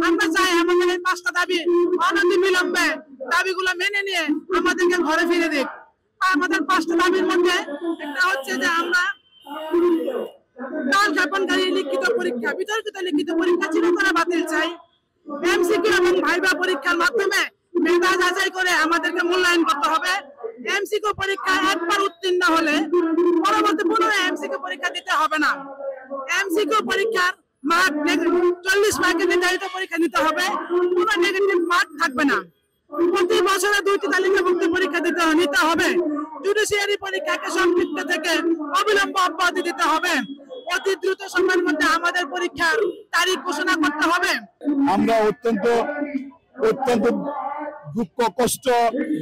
আমরা চাই আমাদের এই 5টা দাবি অনতি বিলম্বে দাবিগুলো মেনে নিয়ে আমাদেরকে ঘরে ফিরে দিক। আমাদের 5টা দাবির মধ্যে একটা হচ্ছে যে আমরা কাল জ্ঞাপনকারী লিখিত পরীক্ষা, বিতর্কিত লিখিত পরীক্ষা চিরতরে বাতিল চাই। এমসিকিউ এবং ভাইভা পরীক্ষার মাধ্যমে মেধা যাচাই করে আমাদেরকে মূল্যায়ন করতে হবে। এমসিকিউ পরীক্ষা একবার উত্তীর্ণ হলে পরবর্তী পুনরায় এমসিকিউ পরীক্ষা দিতে হবে না। এমসিকিউ পরীক্ষার মার্ক 40 মার্কের নির্ধারিত পরীক্ষা নিতে হবে, কোনো নেগেটিভ মার্ক থাকবে না। প্রতি বছরে 2টি তালিকাভুক্ত পরীক্ষা নিতে হবে। জুডিশিয়ারি পরীক্ষাকে সম্পৃক্ত থেকে অবিলম্বে অব্যাহতি দিতে হবে। অতি দ্রুত সময়ের মধ্যে আমাদের পরীক্ষার তারিখ ঘোষণা করতে হবে। আমরা অত্যন্ত দুঃখ কষ্ট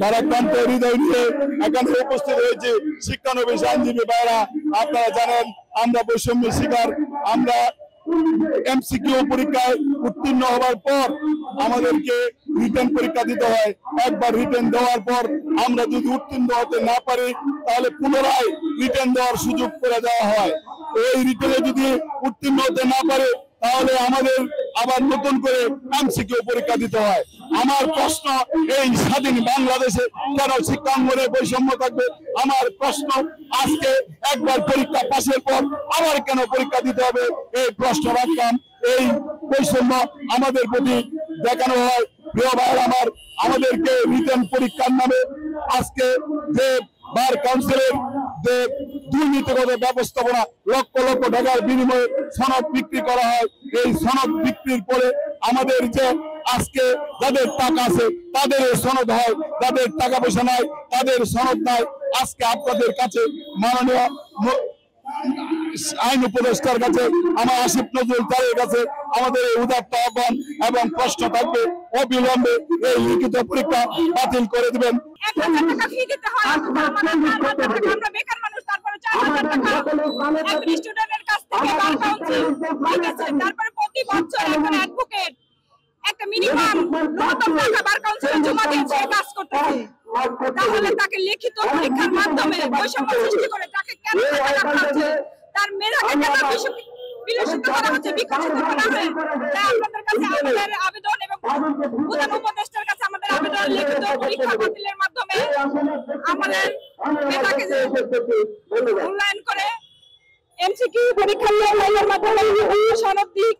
ভারাক্রান্ত হৃদয় নিয়ে এখানে উপস্থিত হয়েছে শিক্ষানবিশ আইনজীবী ভাইরা। আপনারা জানেন আমরা বৈষম্য শিকার। আমরা এমসিকিউ পরীক্ষায় উত্তীর্ণ হওয়ার পর আমাদেরকে রিটেন পরীক্ষা দিতে হয়। একবার রিটেন দেওয়ার পর আমরা যদি উত্তীর্ণ হতে না পারি তাহলে পুনরায় রিটেন দেওয়ার সুযোগ করে দেওয়া হয়। এই রিটেনে যদি উত্তীর্ণ হতে না পারে তাহলে আমাদের আবার নতুন করে এমসিকিউ পরীক্ষা দিতে হয়। আমার প্রশ্ন, এই স্বাধীন বাংলাদেশে কেন শিক্ষাঙ্গনে বৈষম্য থাকবে? আমার প্রশ্ন, আজকে একবার পরীক্ষা পাশের পর আবার কেন পরীক্ষা দিতে হবে? এই প্রশ্ন রাখলাম। এই বৈষম্য আমাদের প্রতি দেখানো হয়। প্রিয় ভাই আমার, আমাদেরকে রিটেন পরীক্ষার নামে আজকে যে বার কাউন্সিলের যে দুর্নীতিগত ব্যবস্থাপনা, লক্ষ লক্ষ টাকার বিনিময়ে সনদ বিক্রি করা হয়। এই সনদ বিক্রির পরে আমাদের যে আজকে যাদের টাকা আছে তাদের সনদ হয়, যাদের টাকা পয়সা নাই তাদের সনদ নাই। আজকে আপনাদের কাছে মাননীয় আইন উপদেষ্টার কাছে, আমার আসিফ নজরুল স্যারের কাছে আমাদের এই উদাত্ত আহ্বান এবং প্রশ্ন থাকবে, অবিলম্বে এই লিখিত পরীক্ষা বাতিল করে দিবেন। 1000 টাকা ফি দিতে হয়, আমরা বেকার মানুষ, তারপরে 4000 টাকা একজন স্টুডেন্টের কাছ থেকে বার কাউন্সিল নিতেছে। তারপরে প্রতি বছর একজন অ্যাডভোকেট একটা মিনিমাম ন্যূনতম টাকা বার কাউন্সিলে জমা দিয়ে কাজ করতেছে। তাহলে তাকে লিখিত পরীক্ষার মাধ্যমে বৈষম্য সৃষ্টি করে তাকে কেন টাকা রাখা হচ্ছে? তার মেধাকে কেন বিলুপ্ত করা হচ্ছে, বিকশিত করা হয়? তাই আপনাদের কাছে আমাদের আবেদন এবং প্রধান উপদেষ্টার কাছে আমাদের আবেদন, লিখিত পরীক্ষা বাতিলের মাধ্যমে আমাদের মেধাকে মূল্যায়ন করে এমসিকিউ পরীক্ষার মাধ্যমে সনদ দিক।